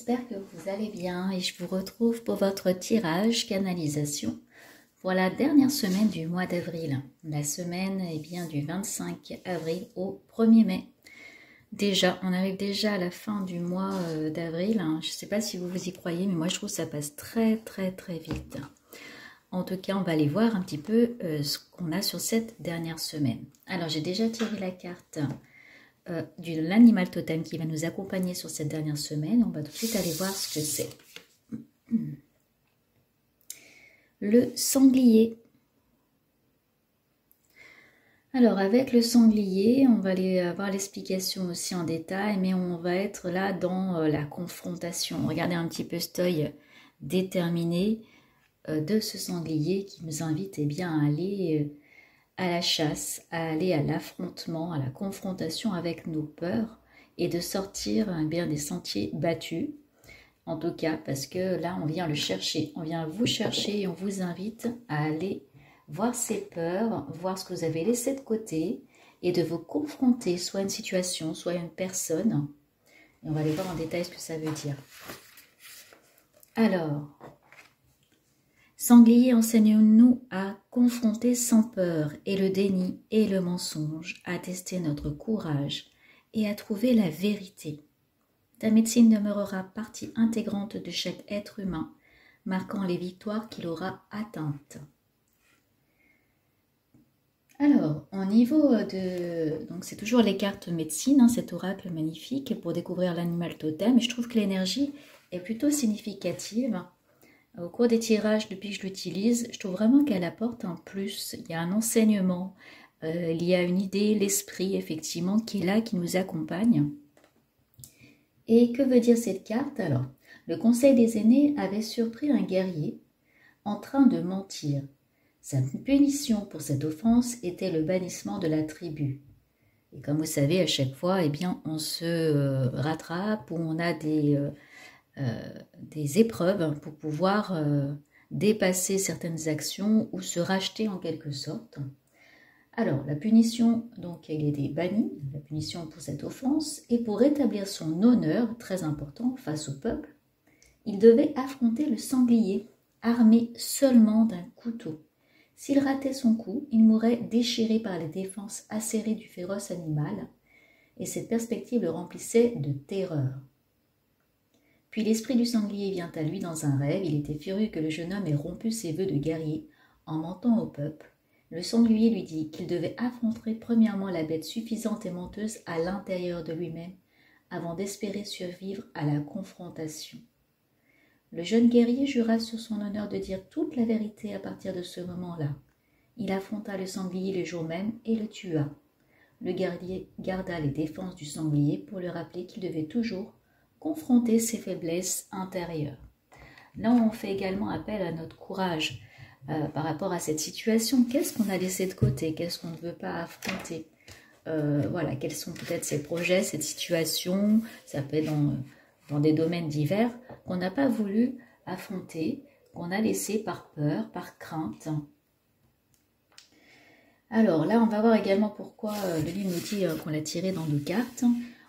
j'espère que vous allez bien et je vous retrouve pour votre tirage canalisation pour la dernière semaine du mois d'avril. La semaine est bien du 25 avril au 1er mai. Déjà, on arrive déjà à la fin du mois d'avril. Je ne sais pas si vous vous y croyez, mais moi je trouve que ça passe très vite. En tout cas, on va aller voir un petit peu ce qu'on a sur cette dernière semaine. Alors, j'ai déjà tiré la carte de l'animal totem qui va nous accompagner sur cette dernière semaine. On va tout de suite aller voir ce que c'est. Le sanglier. Alors, avec le sanglier, on va aller avoir l'explication aussi en détail, mais on va être là dans la confrontation. Regardez un petit peu cet œil déterminé de ce sanglier qui nous invite bien, à aller à la chasse, à aller à l'affrontement, à la confrontation avec nos peurs et de sortir bien des sentiers battus. En tout cas, parce que là, on vient le chercher, on vient vous chercher et on vous invite à aller voir ces peurs, voir ce que vous avez laissé de côté et de vous confronter soit à une situation, soit à une personne. Et on va aller voir en détail ce que ça veut dire. Alors, sanglier, enseigne-nous à confronter sans peur et le déni et le mensonge, à tester notre courage et à trouver la vérité. Ta médecine demeurera partie intégrante de chaque être humain, marquant les victoires qu'il aura atteintes. Alors, au niveau de... Donc, c'est toujours les cartes médecine, cet oracle magnifique pour découvrir l'animal totem. Et je trouve que l'énergie est plutôt significative. Au cours des tirages, depuis que je l'utilise, je trouve vraiment qu'elle apporte un plus. Il y a un enseignement, il y a une idée, l'esprit, effectivement, qui est là, qui nous accompagne. Et que veut dire cette carte? Alors, le conseil des aînés avait surpris un guerrier en train de mentir. Sa punition pour cette offense était le bannissement de la tribu. Et comme vous savez, à chaque fois, eh bien, on se rattrape ou on a des épreuves pour pouvoir dépasser certaines actions ou se racheter en quelque sorte. Alors, la punition, donc, elle était bannie, la punition pour cette offense, et pour rétablir son honneur, très important, face au peuple, il devait affronter le sanglier, armé seulement d'un couteau. S'il ratait son coup, il mourrait déchiré par les défenses acérées du féroce animal, et cette perspective le remplissait de terreur. Puis l'esprit du sanglier vient à lui dans un rêve. Il était furieux que le jeune homme ait rompu ses vœux de guerrier en mentant au peuple. Le sanglier lui dit qu'il devait affronter premièrement la bête suffisante et menteuse à l'intérieur de lui-même avant d'espérer survivre à la confrontation. Le jeune guerrier jura sur son honneur de dire toute la vérité à partir de ce moment-là. Il affronta le sanglier le jour même et le tua. Le guerrier garda les défenses du sanglier pour lui rappeler qu'il devait toujours confronter ses faiblesses intérieures. Là, on fait également appel à notre courage par rapport à cette situation. Qu'est-ce qu'on a laissé de côté? Qu'est-ce qu'on ne veut pas affronter? Voilà, quels sont peut-être ces projets, cette situation? Ça peut être dans des domaines divers qu'on n'a pas voulu affronter, qu'on a laissé par peur, par crainte. Alors là, on va voir également pourquoi le livre nous dit qu'on l'a tiré dans deux cartes.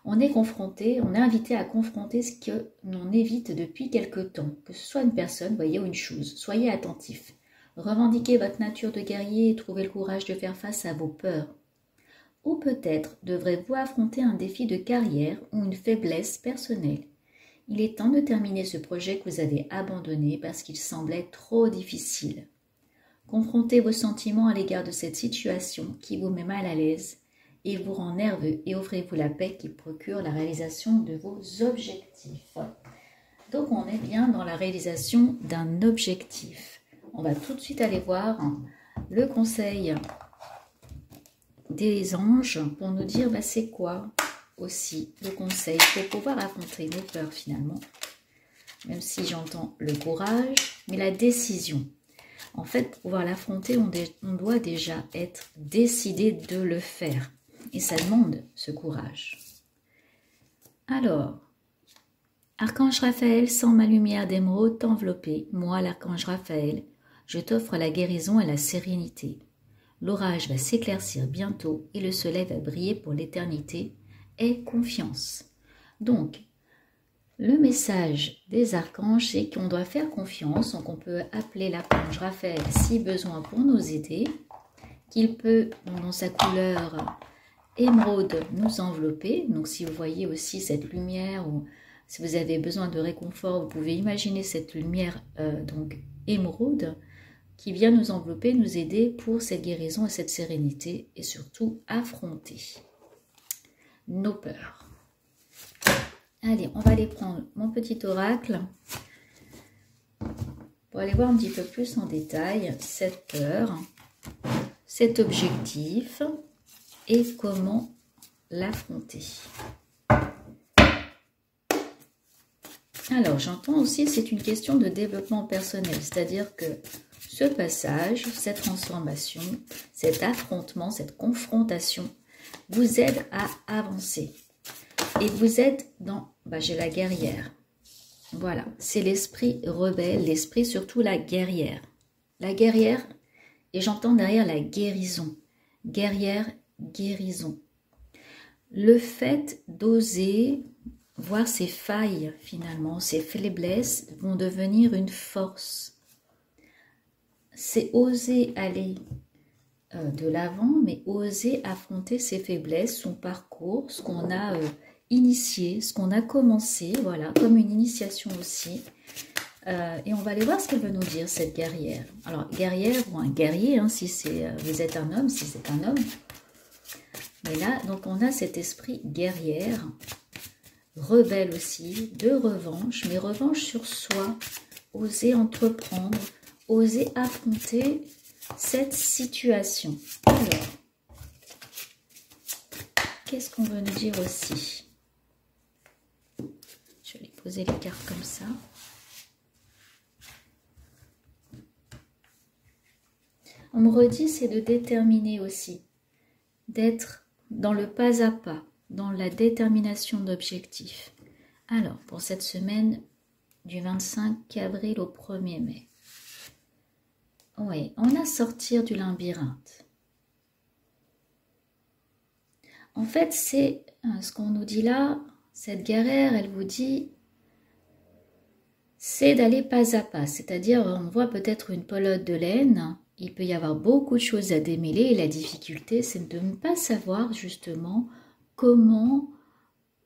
On est confronté, on est invité à confronter ce que l'on évite depuis quelque temps, que ce soit une personne, voyez, ou une chose. Soyez attentifs. Revendiquez votre nature de guerrier et trouvez le courage de faire face à vos peurs. Ou peut-être devrez-vous affronter un défi de carrière ou une faiblesse personnelle. Il est temps de terminer ce projet que vous avez abandonné parce qu'il semblait trop difficile. Confrontez vos sentiments à l'égard de cette situation qui vous met mal à l'aise et vous rend nerveux et offrez-vous la paix qui procure la réalisation de vos objectifs. Donc on est bien dans la réalisation d'un objectif. On va tout de suite aller voir le conseil des anges pour nous dire c'est quoi aussi le conseil pour pouvoir affronter nos peurs finalement. Même si j'entends le courage, mais la décision. En fait, pour pouvoir l'affronter, on doit déjà être décidé de le faire. Et ça demande ce courage. Alors, Archange Raphaël, sans ma lumière d'émeraude t'envelopper, moi l'archange Raphaël, je t'offre la guérison et la sérénité. L'orage va s'éclaircir bientôt et le soleil va briller pour l'éternité. Aie confiance. Donc, Le message des archanges, c'est qu'on doit faire confiance, donc on peut appeler l'archange Raphaël si besoin pour nous aider, qu'il peut, dans sa couleur émeraude, nous envelopper. Donc si vous voyez aussi cette lumière, ou si vous avez besoin de réconfort, vous pouvez imaginer cette lumière donc émeraude qui vient nous envelopper, nous aider pour cette guérison et cette sérénité, et surtout affronter nos peurs. Allez, on va aller prendre mon petit oracle pour aller voir un petit peu plus en détail cette peur, cet objectif et comment l'affronter. Alors, j'entends aussi, c'est une question de développement personnel, c'est-à-dire que ce passage, cette transformation, cet affrontement, cette confrontation vous aide à avancer. Et vous êtes dans, j'ai la guerrière. Voilà, c'est l'esprit rebelle, l'esprit surtout la guerrière. La guerrière, et j'entends derrière la guérison. Guerrière, guérison. Le fait d'oser voir ses failles finalement, ses faiblesses vont devenir une force. C'est oser aller de l'avant, mais oser affronter ses faiblesses, son parcours, ce qu'on a initié, ce qu'on a commencé, voilà, comme une initiation aussi. Et on va aller voir ce qu'elle veut nous dire, cette guerrière. Alors, guerrière ou un guerrier, hein, si vous êtes un homme, si c'est un homme. Mais là, donc on a cet esprit guerrière, rebelle aussi, de revanche, mais revanche sur soi, oser entreprendre, oser affronter cette situation. Alors, qu'est-ce qu'on veut nous dire aussi? Je vais poser les cartes comme ça. On me redit, c'est de déterminer aussi, d'être dans le pas à pas, dans la détermination d'objectifs. Alors, pour cette semaine du 25 avril au 1er mai, oui, on a sortir du labyrinthe. En fait, c'est ce qu'on nous dit là, cette guerrière, elle vous dit, c'est d'aller pas à pas. C'est-à-dire, on voit peut-être une pelote de laine, il peut y avoir beaucoup de choses à démêler et la difficulté, c'est de ne pas savoir justement comment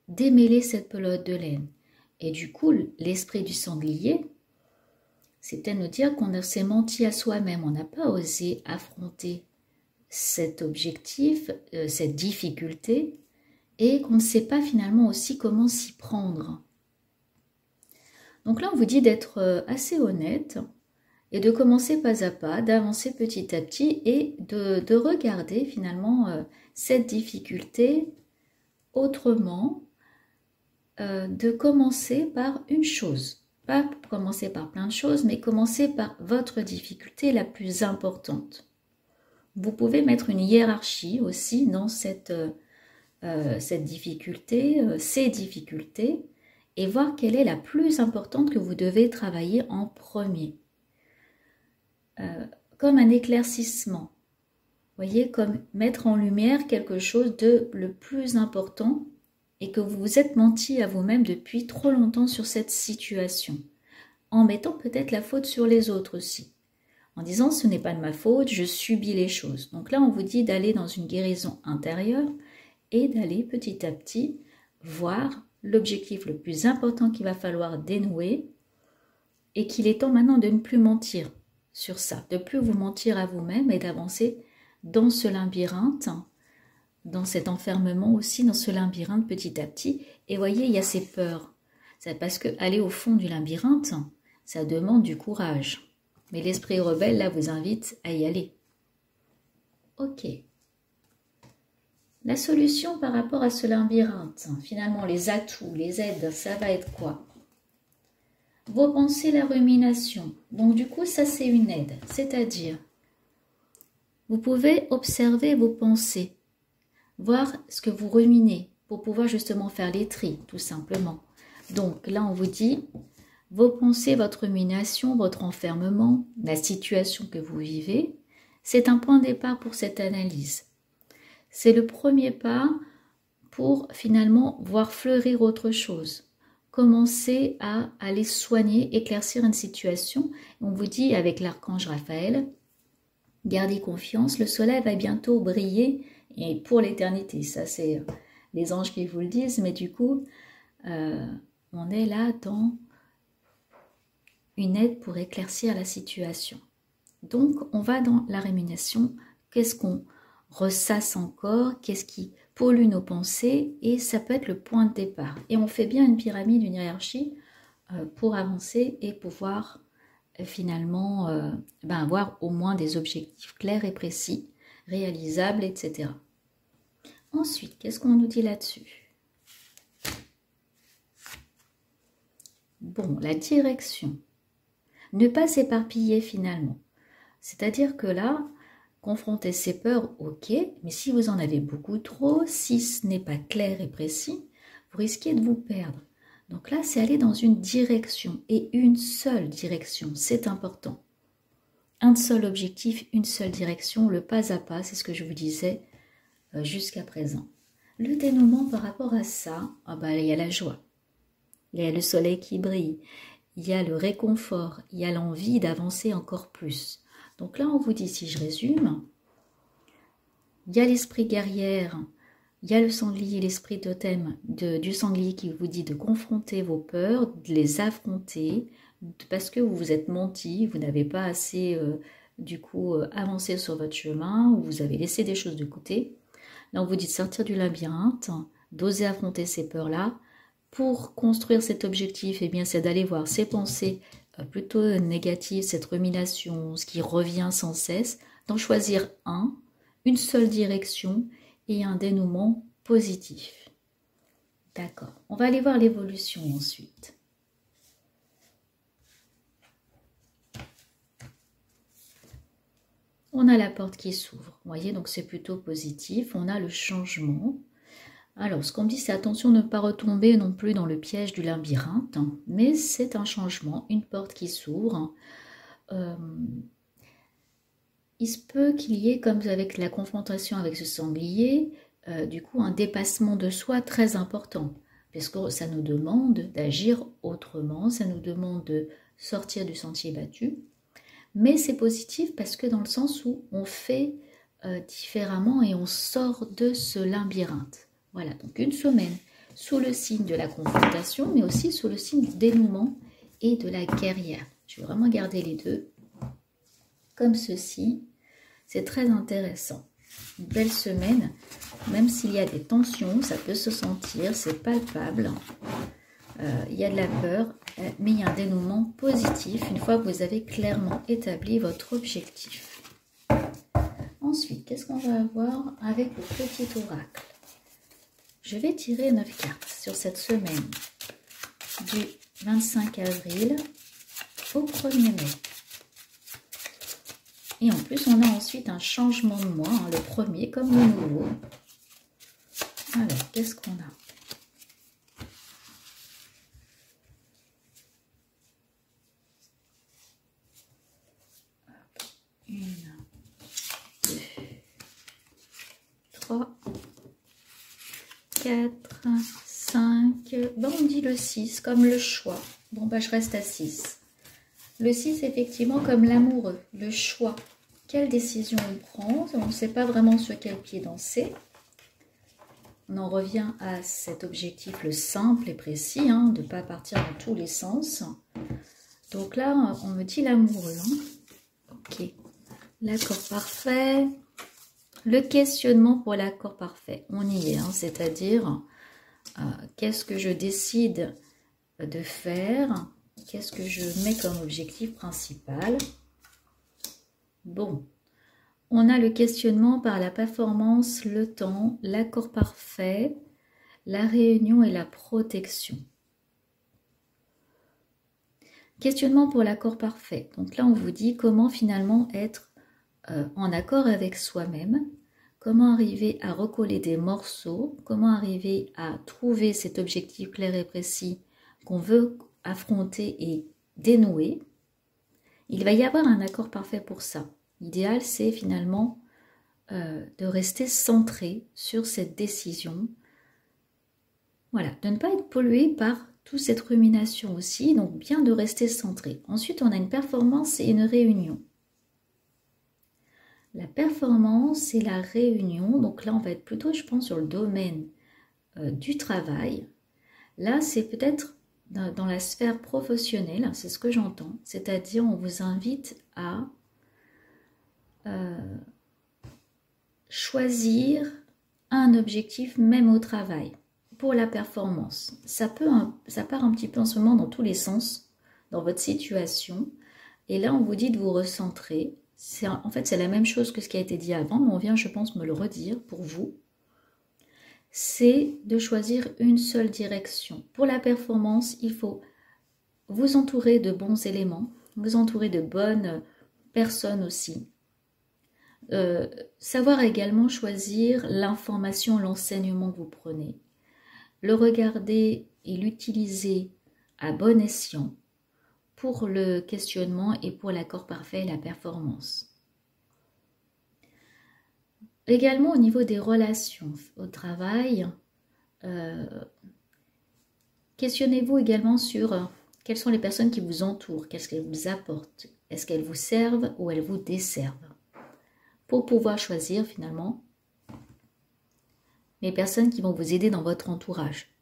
démêler cette pelote de laine. Et du coup, l'esprit du sanglier, c'était nous dire qu'on s'est menti à soi-même, on n'a pas osé affronter cet objectif, cette difficulté, et qu'on ne sait pas finalement aussi comment s'y prendre. Donc là, on vous dit d'être assez honnête et de commencer pas à pas, d'avancer petit à petit et de regarder finalement cette difficulté autrement, de commencer par une chose. Pas commencer par plein de choses, mais commencer par votre difficulté la plus importante. Vous pouvez mettre une hiérarchie aussi dans cette difficulté, ces difficultés, et voir quelle est la plus importante que vous devez travailler en premier. Comme un éclaircissement. Vous voyez, comme mettre en lumière quelque chose de le plus important et que vous vous êtes menti à vous-même depuis trop longtemps sur cette situation. En mettant peut-être la faute sur les autres aussi. En disant, ce n'est pas de ma faute, je subis les choses. Donc là, on vous dit d'aller dans une guérison intérieure et d'aller petit à petit voir l'objectif le plus important qu'il va falloir dénouer et qu'il est temps maintenant de ne plus mentir sur ça, de ne plus vous mentir à vous-même et d'avancer dans ce labyrinthe, dans cet enfermement aussi, dans ce labyrinthe petit à petit. Et voyez, il y a ces peurs. C'est parce que aller au fond du labyrinthe, ça demande du courage. Mais l'esprit rebelle, là, vous invite à y aller. Ok. La solution par rapport à ce labyrinthe, finalement, les atouts, les aides, ça va être quoi? Vos pensées, la rumination. Donc, du coup, ça, c'est une aide. C'est-à-dire, vous pouvez observer vos pensées, voir ce que vous ruminez pour pouvoir justement faire les tris, tout simplement. Donc, là, on vous dit, vos pensées, votre rumination, votre enfermement, la situation que vous vivez, c'est un point de départ pour cette analyse. C'est le premier pas pour finalement voir fleurir autre chose, commencer à aller soigner, éclaircir une situation. On vous dit avec l'archange Raphaël, gardez confiance, le soleil va bientôt briller et pour l'éternité. Ça, c'est les anges qui vous le disent, mais du coup, on est là dans une aide pour éclaircir la situation. Donc, on va dans la rumination. Qu'est-ce qu'on ressasse encore? Qu'est-ce qui pollue nos pensées? Et ça peut être le point de départ. Et on fait bien une pyramide, une hiérarchie pour avancer et pouvoir finalement avoir au moins des objectifs clairs et précis, réalisables, etc. Ensuite, qu'est-ce qu'on nous dit là-dessus? Bon, la direction. Ne pas s'éparpiller finalement. C'est-à-dire que là, confronter ses peurs, ok, mais si vous en avez beaucoup trop, si ce n'est pas clair et précis, vous risquez de vous perdre. Donc là, c'est aller dans une direction et une seule direction, c'est important. Un seul objectif, une seule direction, le pas à pas, c'est ce que je vous disais jusqu'à présent. Le dénouement par rapport à ça, il y a la joie, il y a le soleil qui brille, il y a le réconfort, il y a l'envie d'avancer encore plus. Donc là, on vous dit, si je résume, il y a l'esprit guerrière, il y a le sanglier, l'esprit totem du sanglier qui vous dit de confronter vos peurs, de les affronter, parce que vous vous êtes menti, vous n'avez pas assez, avancé sur votre chemin, ou vous avez laissé des choses de côté. Là, on vous dit de sortir du labyrinthe, d'oser affronter ces peurs-là. Pour construire cet objectif, c'est d'aller voir ces pensées plutôt négatives, cette rumination, ce qui revient sans cesse, d'en choisir une seule direction et un dénouement positif. D'accord. On va aller voir l'évolution ensuite. On a la porte qui s'ouvre. Vous voyez, donc c'est plutôt positif. On a le changement. Alors, ce qu'on me dit, c'est attention de ne pas retomber non plus dans le piège du labyrinthe, mais c'est un changement, une porte qui s'ouvre. Il se peut qu'il y ait, comme avec la confrontation avec ce sanglier, un dépassement de soi très important, parce que ça nous demande d'agir autrement, ça nous demande de sortir du sentier battu, mais c'est positif parce que dans le sens où on fait différemment et on sort de ce labyrinthe. Voilà, donc une semaine sous le signe de la confrontation, mais aussi sous le signe du dénouement et de la guerrière. Je vais vraiment garder les deux comme ceci. C'est très intéressant. Une belle semaine, même s'il y a des tensions, ça peut se sentir, c'est palpable. Il y a de la peur, mais il y a un dénouement positif une fois que vous avez clairement établi votre objectif. Ensuite, qu'est-ce qu'on va avoir avec le petit oracle? Je vais tirer 9 cartes sur cette semaine du 25 avril au 1er mai. Et en plus, on a ensuite un changement de mois, le premier comme le nouveau. Alors, qu'est-ce qu'on a? Une, 2, 3, 4, 5. Bon, on dit le 6, comme le choix. Bon, je reste à 6. Le 6, effectivement, comme l'amoureux, le choix. Quelle décision on prend? On ne sait pas vraiment sur quel pied danser. On en revient à cet objectif, le simple et précis, de ne pas partir dans tous les sens. Donc là, on me dit l'amoureux. Ok. L'accord parfait. Le questionnement pour l'accord parfait. On y est, c'est-à-dire, qu'est-ce que je décide de faire? Qu'est-ce que je mets comme objectif principal? Bon, on a le questionnement par la performance, le temps, l'accord parfait, la réunion et la protection. Questionnement pour l'accord parfait. Donc là, on vous dit comment finalement être en accord avec soi-même, comment arriver à recoller des morceaux, comment arriver à trouver cet objectif clair et précis qu'on veut affronter et dénouer. Il va y avoir un accord parfait pour ça. L'idéal, c'est finalement de rester centré sur cette décision. Voilà, de ne pas être pollué par toute cette rumination aussi, donc bien de rester centré. Ensuite, on a une performance et une réunion. La performance et la réunion, donc là, on va être plutôt, je pense, sur le domaine du travail. Là, c'est peut-être dans la sphère professionnelle, c'est ce que j'entends, c'est-à-dire on vous invite à choisir un objectif même au travail pour la performance. Ça part un petit peu en ce moment dans tous les sens, dans votre situation, et là on vous dit de vous recentrer. En fait, c'est la même chose que ce qui a été dit avant, mais on vient, je pense, me le redire pour vous. C'est de choisir une seule direction. Pour la performance, il faut vous entourer de bons éléments, vous entourer de bonnes personnes aussi. Savoir également choisir l'information, l'enseignement que vous prenez. Le regarder et l'utiliser à bon escient pour le questionnement et pour l'accord parfait et la performance. Également au niveau des relations au travail, questionnez-vous également sur quelles sont les personnes qui vous entourent, qu'est-ce qu'elles vous apportent, est-ce qu'elles vous servent ou elles vous desservent, pour pouvoir choisir finalement les personnes qui vont vous aider dans votre entourage.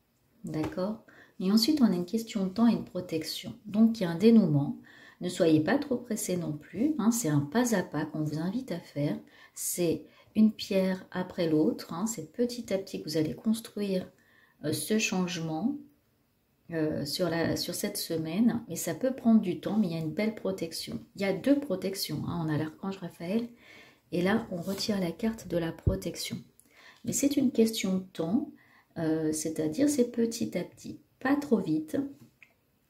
D'accord? Et ensuite, on a une question de temps et une protection. Donc, il y a un dénouement. Ne soyez pas trop pressés non plus. Hein, c'est un pas à pas qu'on vous invite à faire. C'est une pierre après l'autre. Hein, c'est petit à petit que vous allez construire ce changement sur cette semaine. Et ça peut prendre du temps, mais il y a une belle protection. Il y a deux protections. Hein, on a l'archange Raphaël. Et là, on retire la carte de la protection. Mais c'est une question de temps. C'est-à-dire c'est petit à petit, pas trop vite,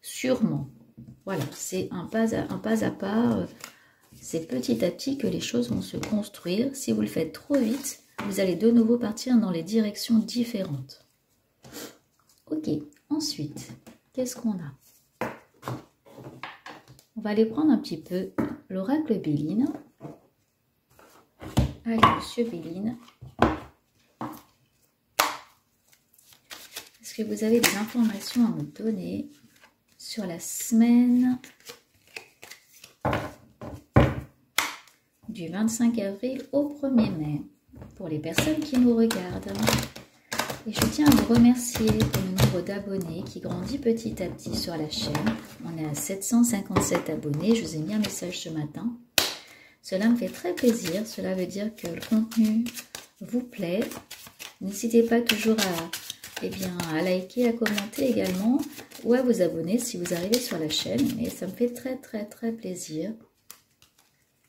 sûrement. Voilà, c'est un pas à pas, c'est petit à petit que les choses vont se construire. Si vous le faites trop vite, vous allez de nouveau partir dans les directions différentes. Ok, ensuite, qu'est-ce qu'on a? On va aller prendre un petit peu l'oracle Béline. Allez, monsieur Béline. Est-ce que vous avez des informations à me donner sur la semaine du 25 avril au 1er mai pour les personnes qui nous regardent? Et je tiens à vous remercier pour le nombre d'abonnés qui grandit petit à petit sur la chaîne. On est à 757 abonnés. Je vous ai mis un message ce matin. Cela me fait très plaisir. Cela veut dire que le contenu vous plaît. N'hésitez pas toujours à liker, à commenter également ou à vous abonner si vous arrivez sur la chaîne. Et ça me fait très très très plaisir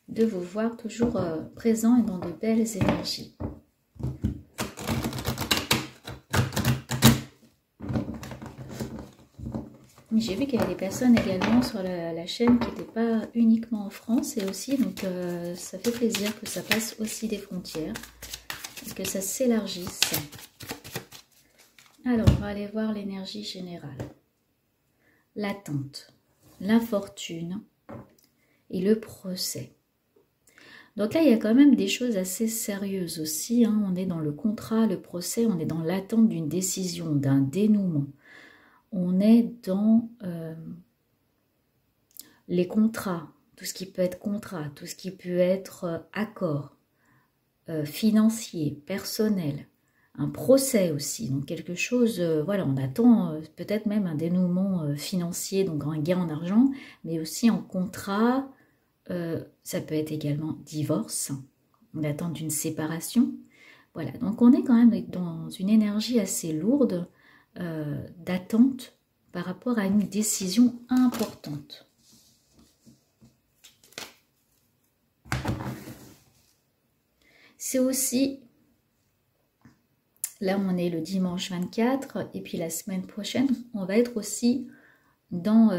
de vous voir toujours présent et dans de belles énergies. J'ai vu qu'il y avait des personnes également sur la chaîne qui n'étaient pas uniquement en France et aussi, donc ça fait plaisir que ça passe aussi des frontières et que ça s'élargisse. Alors, on va aller voir l'énergie générale. L'attente, l'infortune et le procès. Donc là, il y a quand même des choses assez sérieuses aussi. Hein. On est dans le contrat, le procès, on est dans l'attente d'une décision, d'un dénouement. On est dans les contrats, tout ce qui peut être contrat, tout ce qui peut être accord financier, personnel. Un procès aussi, donc quelque chose, voilà, on attend peut-être même un dénouement financier, donc un gain en argent, mais aussi en contrat, ça peut être également divorce, on attend d'une séparation, voilà, donc on est quand même dans une énergie assez lourde d'attente par rapport à une décision importante. C'est aussi... Là, on est le dimanche 24 et puis la semaine prochaine, on va être aussi dans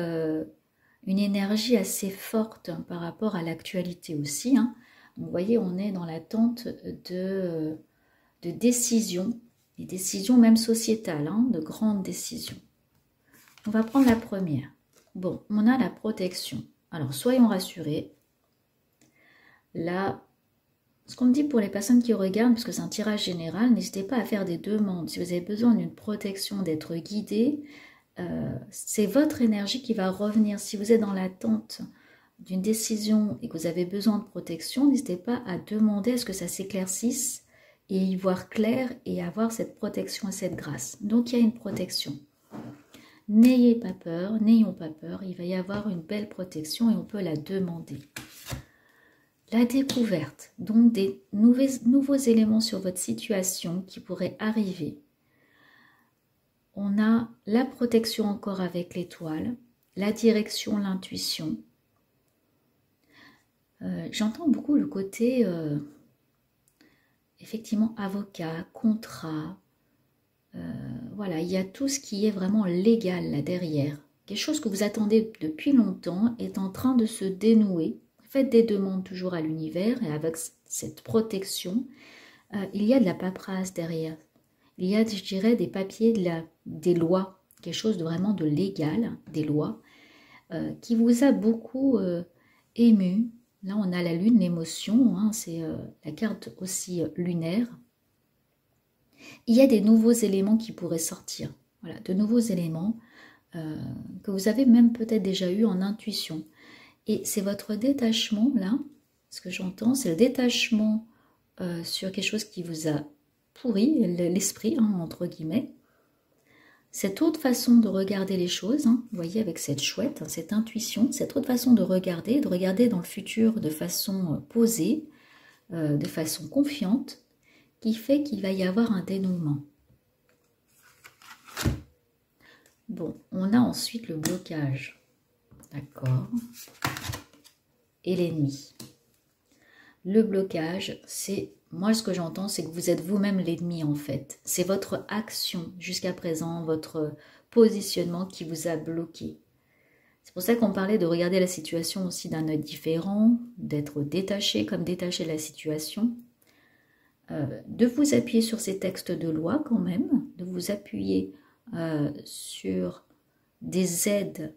une énergie assez forte par rapport à l'actualité aussi. Hein. Donc, vous voyez, on est dans l'attente de décisions, des décisions même sociétales, hein, de grandes décisions. On va prendre la première. Bon, on a la protection. Alors, soyons rassurés. Là, ce qu'on me dit pour les personnes qui regardent, parce que c'est un tirage général, n'hésitez pas à faire des demandes. Si vous avez besoin d'une protection, d'être guidé, c'est votre énergie qui va revenir. Si vous êtes dans l'attente d'une décision et que vous avez besoin de protection, n'hésitez pas à demander à ce que ça s'éclaircisse et y voir clair et avoir cette protection et cette grâce. Donc il y a une protection. N'ayez pas peur, n'ayons pas peur, il va y avoir une belle protection et on peut la demander. La découverte, donc des nouveaux éléments sur votre situation qui pourraient arriver. On a la protection encore avec l'étoile, la direction, l'intuition. J'entends beaucoup le côté, effectivement, avocat, contrat. Voilà, il y a tout ce qui est vraiment légal là derrière. Quelque chose que vous attendez depuis longtemps est en train de se dénouer. Faites des demandes toujours à l'univers et avec cette protection, il y a de la paperasse derrière. Il y a, je dirais, des papiers, des lois, quelque chose de vraiment de légal, des lois, qui vous a beaucoup ému. Là, on a la lune, l'émotion, hein, c'est la carte aussi lunaire. Il y a des nouveaux éléments qui pourraient sortir. Voilà, de nouveaux éléments que vous avez même peut-être déjà eu en intuition. Et c'est votre détachement, là, ce que j'entends, c'est le détachement sur quelque chose qui vous a pourri, l'esprit, hein, entre guillemets. Cette autre façon de regarder les choses, hein, vous voyez, avec cette chouette, hein, cette intuition, cette autre façon de regarder dans le futur de façon posée, de façon confiante, qui fait qu'il va y avoir un dénouement. Bon, on a ensuite le blocage. D'accord. Et l'ennemi. Le blocage, c'est, moi ce que j'entends, c'est que vous êtes vous-même l'ennemi en fait. C'est votre action jusqu'à présent, votre positionnement qui vous a bloqué. C'est pour ça qu'on parlait de regarder la situation aussi d'un œil différent, d'être détaché comme détaché de la situation. De vous appuyer sur ces textes de loi quand même, de vous appuyer sur des aides,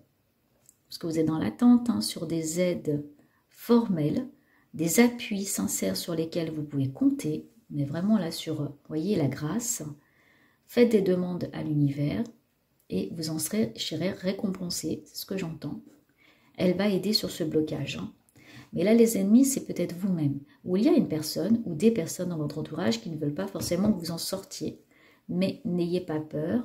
parce que vous êtes dans l'attente, hein, sur des aides formelles, des appuis sincères sur lesquels vous pouvez compter, mais vraiment là sur, voyez, la grâce. Faites des demandes à l'univers et vous en serez, je dirais, récompensé, c'est ce que j'entends. Elle va aider sur ce blocage. Hein. Mais là, les ennemis, c'est peut-être vous-même. Ou il y a une personne ou des personnes dans votre entourage qui ne veulent pas forcément que vous en sortiez. Mais n'ayez pas peur.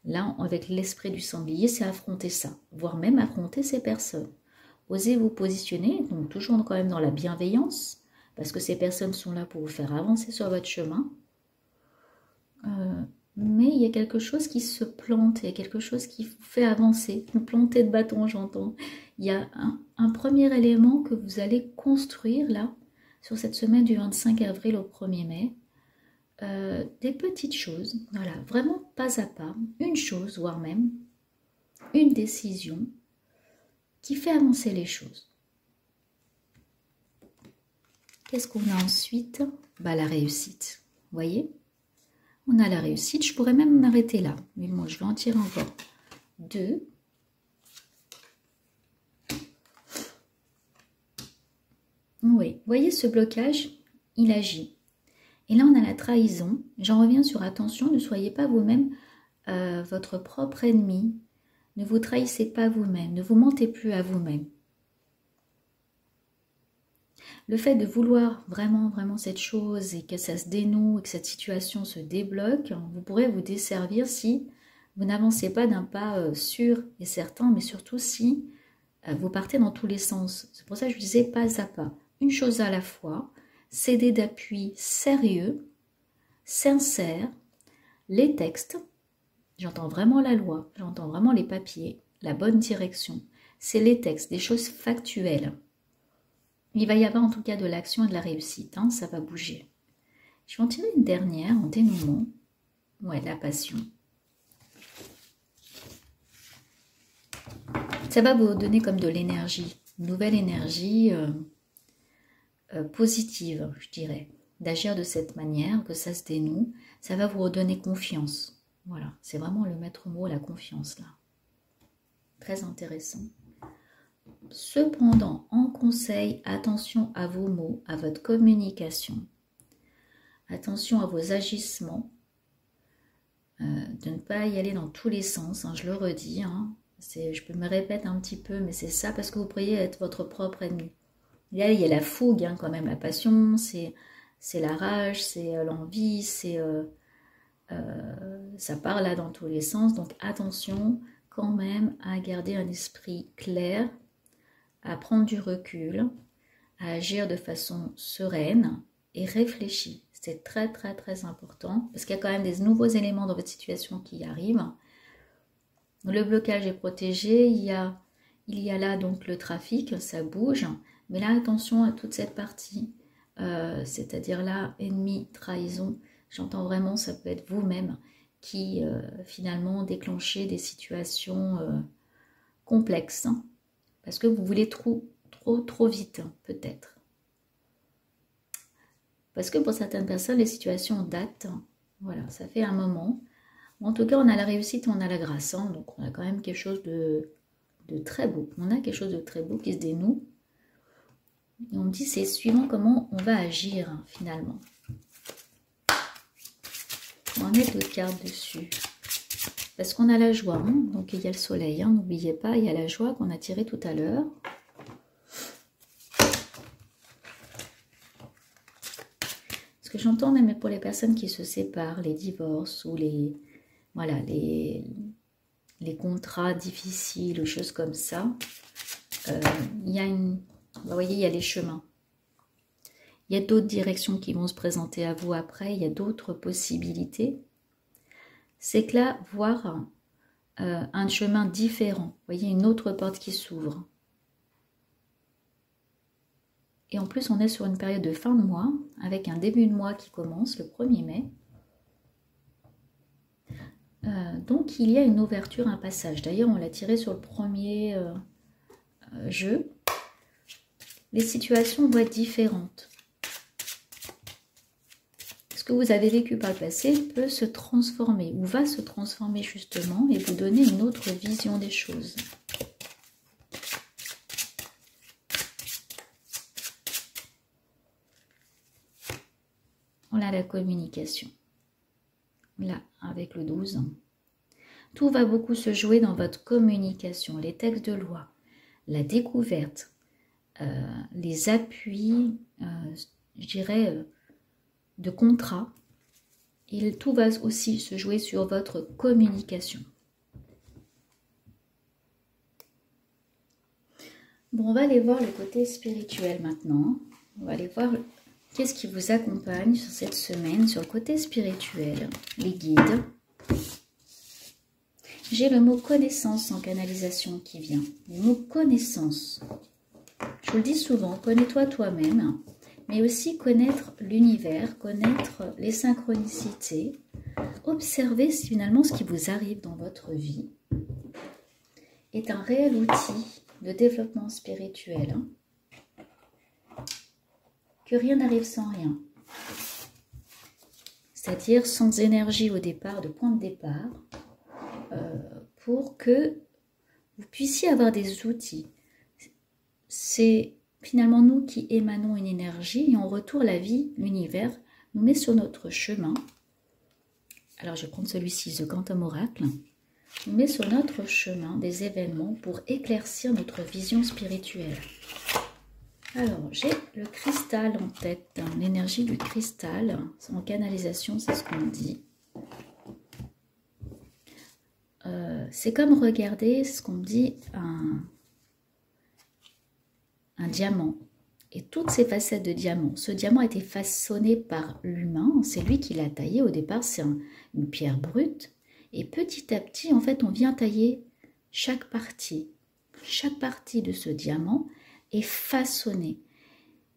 Là, avec l'esprit du sanglier, c'est affronter ça, voire même affronter ces personnes. Osez vous positionner, donc toujours quand même dans la bienveillance, parce que ces personnes sont là pour vous faire avancer sur votre chemin. Mais il y a quelque chose qui se plante, il y a quelque chose qui vous fait avancer, une plantée de bâton, j'entends. Il y a un premier élément que vous allez construire là, sur cette semaine du 25 avril au 1er mai. Des petites choses, voilà, vraiment pas à pas, une chose, voire même une décision qui fait avancer les choses. Qu'est-ce qu'on a ensuite? Bah, la réussite, vous voyez? On a la réussite, je pourrais même m'arrêter là, mais moi je vais en tirer encore deux. Oui, vous voyez ce blocage, il agit. Et là, on a la trahison. J'en reviens sur attention, ne soyez pas vous-même votre propre ennemi. Ne vous trahissez pas vous-même, ne vous mentez plus à vous-même. Le fait de vouloir vraiment, vraiment cette chose et que ça se dénoue et que cette situation se débloque, vous pourrez vous desservir si vous n'avancez pas d'un pas sûr et certain, mais surtout si vous partez dans tous les sens. C'est pour ça que je disais pas à pas, une chose à la fois. Céder d'appui sérieux, sincère, les textes, j'entends vraiment la loi, j'entends vraiment les papiers, la bonne direction, c'est les textes, des choses factuelles. Il va y avoir en tout cas de l'action et de la réussite, hein, ça va bouger. Je vais en tirer une dernière en dénouement, ouais, la passion. Ça va vous donner comme de l'énergie, une nouvelle énergie positive, je dirais, d'agir de cette manière, que ça se dénoue, ça va vous redonner confiance. Voilà, c'est vraiment le maître mot, la confiance là. Très intéressant. Cependant, en conseil, attention à vos mots, à votre communication. Attention à vos agissements. de ne pas y aller dans tous les sens, hein, je le redis, hein, je peux me répéter un petit peu, mais c'est ça parce que vous pourriez être votre propre ennemi. Là, il y a la fougue, hein, quand même, la passion, c'est la rage, c'est l'envie, ça part là dans tous les sens, donc attention quand même à garder un esprit clair, à prendre du recul, à agir de façon sereine et réfléchie. C'est très très très important parce qu'il y a quand même des nouveaux éléments dans votre situation qui arrivent. Le blocage est protégé, il y a là donc le trafic, ça bouge, mais là attention à toute cette partie, c'est-à-dire là ennemi, trahison, j'entends vraiment ça peut être vous-même qui finalement déclenchez des situations complexes, hein, parce que vous voulez trop vite, hein, peut-être. Parce que pour certaines personnes, les situations datent, voilà, ça fait un moment. En tout cas, on a la réussite, on a la grâce, hein, donc on a quand même quelque chose de très beau. On a quelque chose de très beau qui se dénoue. Et on me dit, c'est suivant comment on va agir, hein, finalement. On va mettre d'autres cartes dessus. Parce qu'on a la joie, hein, donc il y a le soleil, hein, n'oubliez pas, il y a la joie qu'on a tirée tout à l'heure. Ce que j'entends même pour les personnes qui se séparent, les divorces ou les contrats difficiles ou choses comme ça, il y a vous voyez, il y a les chemins. Il y a d'autres directions qui vont se présenter à vous après, il y a d'autres possibilités. C'est que là, voir un chemin différent, vous voyez, une autre porte qui s'ouvre. Et en plus, on est sur une période de fin de mois, avec un début de mois qui commence le 1er mai. Donc, il y a une ouverture, un passage. D'ailleurs, on l'a tiré sur le premier jeu. Les situations vont être différentes. Ce que vous avez vécu par le passé peut se transformer, ou va se transformer justement, et vous donner une autre vision des choses. On a la communication. Là, avec le 12. Tout va beaucoup se jouer dans votre communication, les textes de loi, la découverte, les appuis, je dirais, de contrat. Et tout va aussi se jouer sur votre communication. Bon, on va aller voir le côté spirituel maintenant. On va aller voir qu'est-ce qui vous accompagne sur cette semaine, sur le côté spirituel, les guides. J'ai le mot connaissance en canalisation qui vient. Le mot connaissance. Je vous le dis souvent, connais-toi toi-même, mais aussi connaître l'univers, connaître les synchronicités, observer finalement ce qui vous arrive dans votre vie est un réel outil de développement spirituel. Que rien n'arrive sans rien. C'est-à-dire sans énergie au départ, de point de départ, pour que vous puissiez avoir des outils. C'est finalement nous qui émanons une énergie et en retour la vie, l'univers, nous met sur notre chemin. Alors je vais prendre celui-ci, The Quantum Oracle. Nous met sur notre chemin des événements pour éclaircir notre vision spirituelle. Alors, j'ai le cristal en tête, l'énergie du cristal, en canalisation, c'est ce qu'on dit. C'est comme regarder ce qu'on dit un diamant. Et toutes ces facettes de diamant, ce diamant a été façonné par l'humain, c'est lui qui l'a taillé. Au départ, c'est une pierre brute. Et petit à petit, en fait, on vient tailler chaque partie. Chaque partie de ce diamant est façonnée.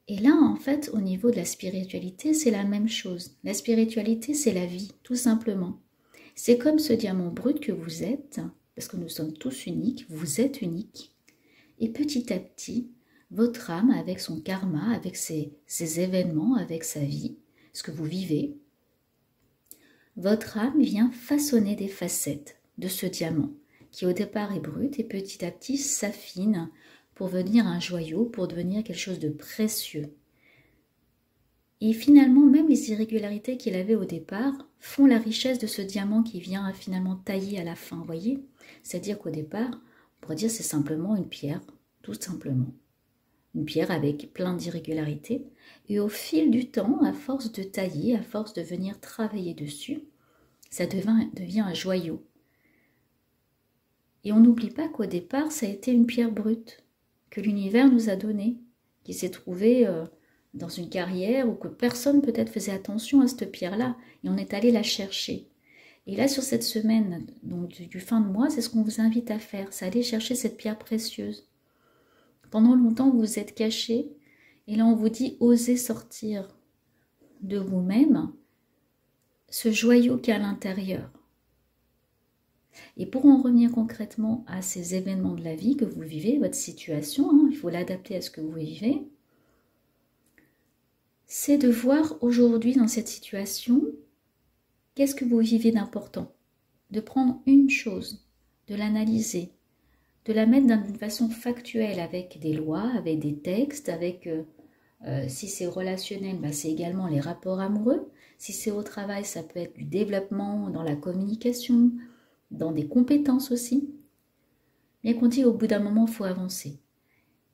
Et là, en fait, au niveau de la spiritualité, c'est la même chose. La spiritualité, c'est la vie, tout simplement. C'est comme ce diamant brut que vous êtes, parce que nous sommes tous uniques, vous êtes uniques. Et petit à petit, votre âme, avec son karma, avec ses événements, avec sa vie, ce que vous vivez, votre âme vient façonner des facettes de ce diamant, qui au départ est brut et petit à petit s'affine pour devenir un joyau, pour devenir quelque chose de précieux. Et finalement, même les irrégularités qu'il avait au départ font la richesse de ce diamant qui vient finalement tailler à la fin, vous voyez? C'est-à-dire qu'au départ, on pourrait dire c'est simplement une pierre, tout simplement. Une pierre avec plein d'irrégularités. Et au fil du temps, à force de tailler, à force de venir travailler dessus, ça devient un joyau. Et on n'oublie pas qu'au départ, ça a été une pierre brute que l'univers nous a donnée, qui s'est trouvée dans une carrière où que personne peut-être faisait attention à cette pierre-là. Et on est allé la chercher. Et là, sur cette semaine donc du fin de mois, c'est ce qu'on vous invite à faire, c'est aller chercher cette pierre précieuse. Pendant longtemps, vous vous êtes caché, et là, on vous dit, osez sortir de vous-même ce joyau qui est à l'intérieur. Et pour en revenir concrètement à ces événements de la vie que vous vivez, votre situation, hein, il faut l'adapter à ce que vous vivez, c'est de voir aujourd'hui dans cette situation, qu'est-ce que vous vivez d'important? De prendre une chose, de l'analyser, de la mettre d'une façon factuelle avec des lois, avec des textes, avec, si c'est relationnel, bah c'est également les rapports amoureux. Si c'est au travail, ça peut être du développement dans la communication, dans des compétences aussi. Bien qu'on dit au bout d'un moment, il faut avancer.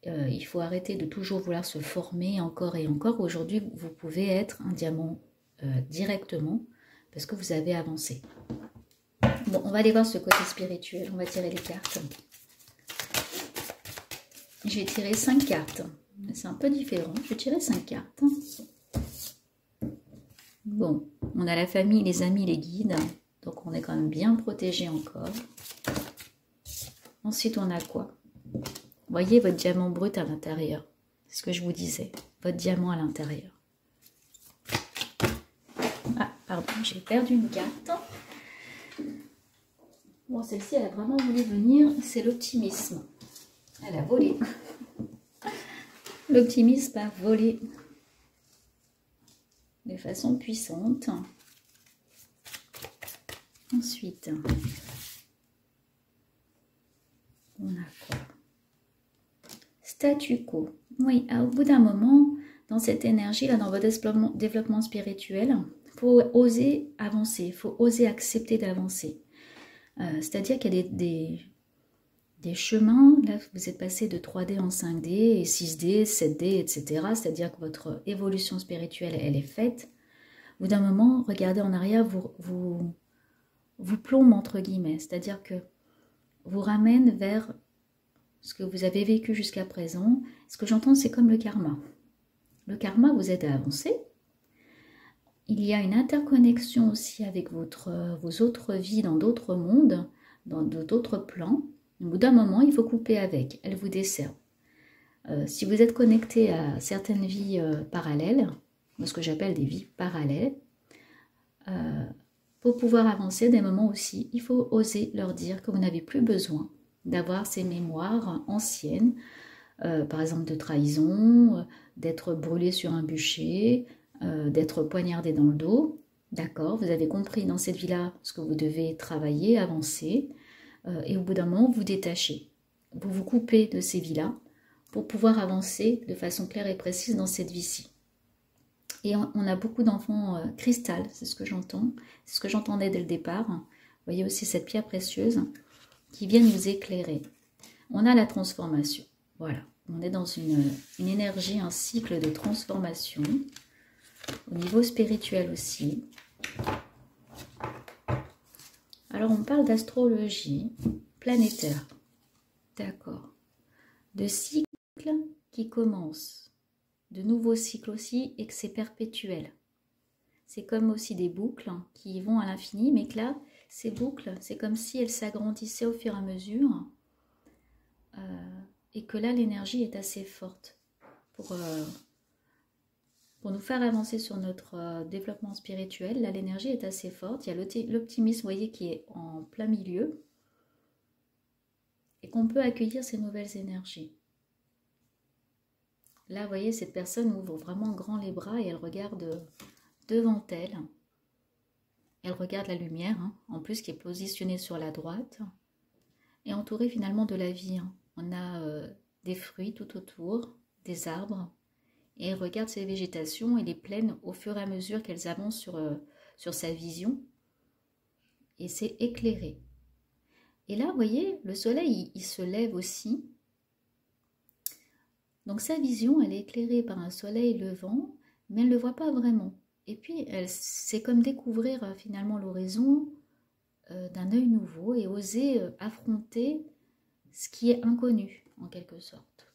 Il faut arrêter de toujours vouloir se former encore et encore. Aujourd'hui, vous pouvez être un diamant directement parce que vous avez avancé. Bon, on va aller voir ce côté spirituel. On va tirer les cartes. J'ai tiré 5 cartes. C'est un peu différent. Je vais tirer 5 cartes. Bon, on a la famille, les amis, les guides. Donc, on est quand même bien protégé encore. Ensuite, on a quoi? Voyez votre diamant brut à l'intérieur. C'est ce que je vous disais. Votre diamant à l'intérieur. Ah, pardon, j'ai perdu une carte. Bon, celle-ci, elle a vraiment voulu venir. C'est l'optimisme. Elle a volé. L'optimisme a volé de façon puissante. Ensuite, on a quoi? Statu quo. Oui, au bout d'un moment, dans cette énergie, là, dans votre développement spirituel, il faut oser avancer, il faut oser accepter d'avancer. C'est-à-dire qu'il y a des chemins, là vous êtes passé de 3D en 5D, et 6D, 7D, etc. C'est-à-dire que votre évolution spirituelle, elle est faite. Au bout d'un moment, regardez en arrière, vous plombe entre guillemets, c'est-à-dire que vous ramène vers ce que vous avez vécu jusqu'à présent. Ce que j'entends, c'est comme le karma. Le karma vous aide à avancer. Il y a une interconnexion aussi avec vos autres vies dans d'autres mondes, dans d'autres plans. Au bout d'un moment, il faut couper avec. Elle vous dessert. Si vous êtes connecté à certaines vies parallèles, ce que j'appelle des vies parallèles, pour pouvoir avancer des moments aussi, il faut oser leur dire que vous n'avez plus besoin d'avoir ces mémoires anciennes, par exemple de trahison, d'être brûlé sur un bûcher, d'être poignardé dans le dos. D'accord, vous avez compris dans cette vie-là ce que vous devez travailler, avancer, et au bout d'un moment, vous détachez. Vous vous coupez de ces vies-là pour pouvoir avancer de façon claire et précise dans cette vie-ci. Et on a beaucoup d'enfants cristal, c'est ce que j'entends, c'est ce que j'entendais dès le départ. Vous voyez aussi cette pierre précieuse qui vient nous éclairer. On a la transformation, voilà. On est dans une énergie, un cycle de transformation, au niveau spirituel aussi. Alors on parle d'astrologie planétaire, d'accord, de cycles qui commencent, de nouveaux cycles aussi, et que c'est perpétuel. C'est comme aussi des boucles qui vont à l'infini, mais que là, ces boucles, c'est comme si elles s'agrandissaient au fur et à mesure, et que là, l'énergie est assez forte pour nous faire avancer sur notre développement spirituel. Là, l'énergie est assez forte. Il y a l'optimisme, vous voyez, qui est en plein milieu, et qu'on peut accueillir ces nouvelles énergies. Là, vous voyez, cette personne ouvre vraiment grand les bras et elle regarde devant elle. Elle regarde la lumière, en plus qui est positionnée sur la droite, et entourée finalement de la vie. On a des fruits tout autour, des arbres, et elle regarde ces végétations et les plaines au fur et à mesure qu'elles avancent sur sa vision. Et c'est éclairé. Et là, vous voyez, le soleil, il se lève aussi. Donc sa vision, elle est éclairée par un soleil levant, mais elle ne le voit pas vraiment. Et puis, c'est comme découvrir finalement l'horizon d'un œil nouveau et oser affronter ce qui est inconnu, en quelque sorte.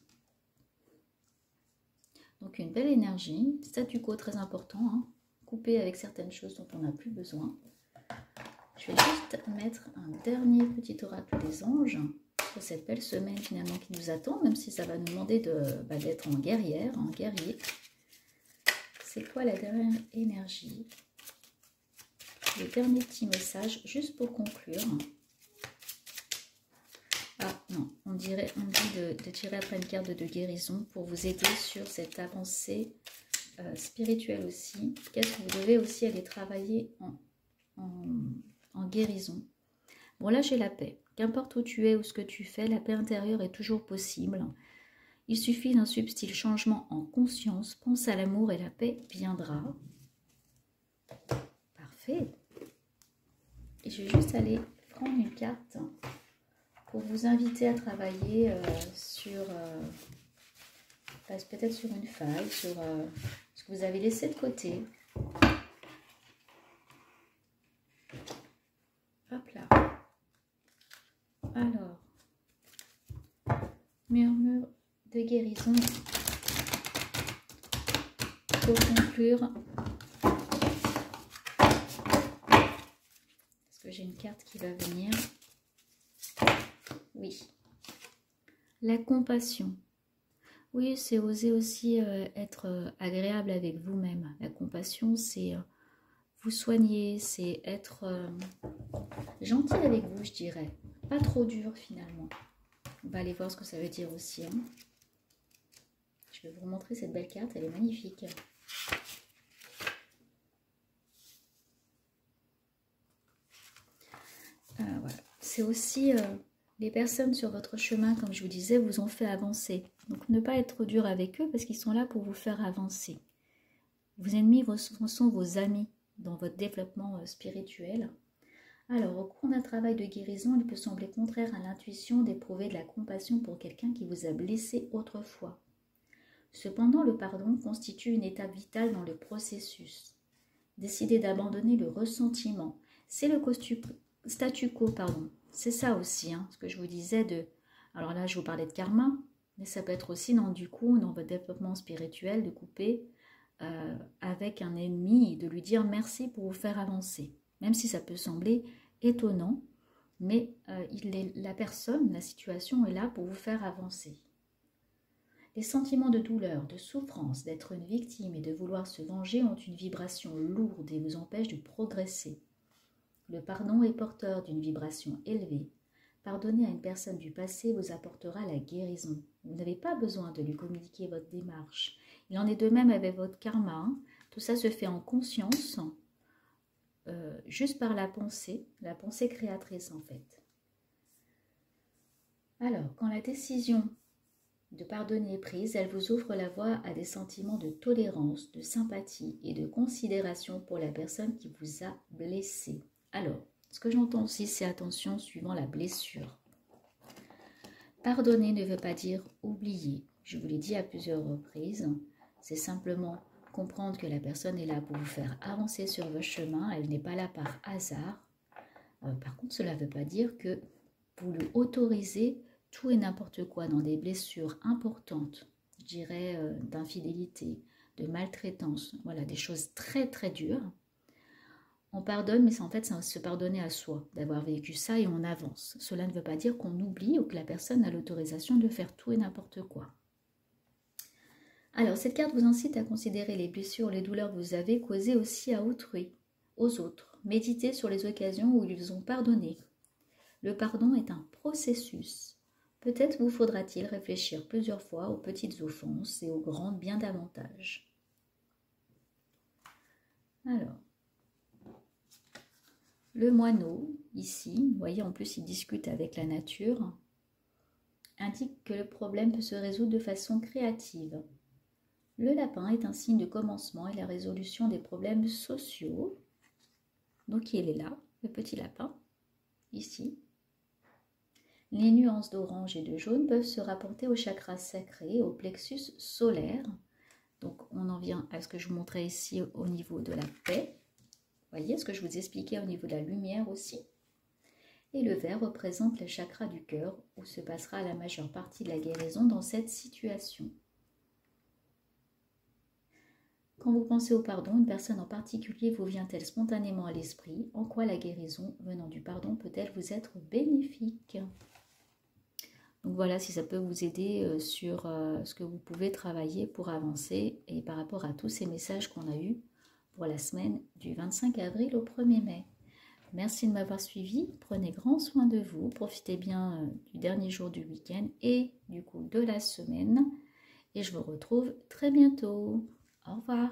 Donc une belle énergie, statu quo très important, hein, coupé avec certaines choses dont on n'a plus besoin. Je vais juste mettre un dernier petit oracle des anges pour cette belle semaine finalement qui nous attend, même si ça va nous demander d'être en guerrière, en guerrier. C'est quoi la dernière énergie? Le dernier petit message, juste pour conclure. Ah non, on dit de tirer après une carte de guérison pour vous aider sur cette avancée spirituelle aussi. Qu'est-ce que vous devez aussi aller travailler en guérison? Bon, là j'ai la paix. Qu'importe où tu es ou ce que tu fais, la paix intérieure est toujours possible. Il suffit d'un subtil changement en conscience. Pense à l'amour et la paix viendra. Parfait. Et je vais juste aller prendre une carte pour vous inviter à travailler sur, peut-être sur une faille, sur ce que vous avez laissé de côté. Hop là. Alors, murmure de guérison pour conclure. Est-ce que j'ai une carte qui va venir? Oui. La compassion. Oui, c'est oser aussi être agréable avec vous-même. La compassion, c'est vous soigner, c'est être gentil avec vous, je dirais. Pas trop dur finalement. On va aller voir ce que ça veut dire aussi. Hein. Je vais vous remontrer cette belle carte, elle est magnifique. Voilà. C'est aussi les personnes sur votre chemin, comme je vous disais, vous ont fait avancer. Donc ne pas être dur avec eux parce qu'ils sont là pour vous faire avancer. Vos ennemis sont vos amis dans votre développement spirituel. Alors, au cours d'un travail de guérison, il peut sembler contraire à l'intuition d'éprouver de la compassion pour quelqu'un qui vous a blessé autrefois. Cependant, le pardon constitue une étape vitale dans le processus. Décidez d'abandonner le ressentiment. C'est le statu quo, pardon. C'est ça aussi, hein, ce que je vous disais de... Alors là, je vous parlais de karma, mais ça peut être aussi dans votre développement spirituel, de couper avec un ennemi et de lui dire merci pour vous faire avancer. Même si ça peut sembler étonnant, mais la personne, la situation est là pour vous faire avancer. Les sentiments de douleur, de souffrance, d'être une victime et de vouloir se venger ont une vibration lourde et vous empêchent de progresser. Le pardon est porteur d'une vibration élevée. Pardonner à une personne du passé vous apportera la guérison. Vous n'avez pas besoin de lui communiquer votre démarche. Il en est de même avec votre karma. Tout ça se fait en conscience, juste par la pensée créatrice en fait. Alors, quand la décision de pardonner est prise, elle vous ouvre la voie à des sentiments de tolérance, de sympathie et de considération pour la personne qui vous a blessé. Alors, ce que j'entends aussi, c'est attention suivant la blessure. Pardonner ne veut pas dire oublier. Je vous l'ai dit à plusieurs reprises. C'est simplement comprendre que la personne est là pour vous faire avancer sur votre chemin. Elle n'est pas là par hasard. Par contre, cela ne veut pas dire que vous lui autorisez tout et n'importe quoi dans des blessures importantes, je dirais d'infidélité, de maltraitance, voilà, des choses très très dures. On pardonne, mais c'est en fait se pardonner à soi, d'avoir vécu ça et on avance. Cela ne veut pas dire qu'on oublie ou que la personne a l'autorisation de faire tout et n'importe quoi. Alors, cette carte vous incite à considérer les blessures, les douleurs que vous avez causées aussi à autrui, aux autres. Méditez sur les occasions où ils vous ont pardonné. Le pardon est un processus. Peut-être vous faudra-t-il réfléchir plusieurs fois aux petites offenses et aux grandes bien davantage. Alors, le moineau, ici, vous voyez, en plus il discute avec la nature, indique que le problème peut se résoudre de façon créative. Le lapin est un signe de commencement et la résolution des problèmes sociaux. Donc il est là, le petit lapin, ici. Les nuances d'orange et de jaune peuvent se rapporter au chakra sacré, au plexus solaire. Donc on en vient à ce que je vous montrais ici au niveau de la paix. Vous voyez ce que je vous expliquais au niveau de la lumière aussi. Et le vert représente le chakra du cœur, où se passera la majeure partie de la guérison dans cette situation. Quand vous pensez au pardon, une personne en particulier vous vient-elle spontanément à l'esprit? En quoi la guérison venant du pardon peut-elle vous être bénéfique? Donc voilà, si ça peut vous aider sur ce que vous pouvez travailler pour avancer et par rapport à tous ces messages qu'on a eus pour la semaine du 25 avril au 1er mai. Merci de m'avoir suivi, prenez grand soin de vous, profitez bien du dernier jour du week-end et du coup de la semaine. Et je vous retrouve très bientôt. Au revoir.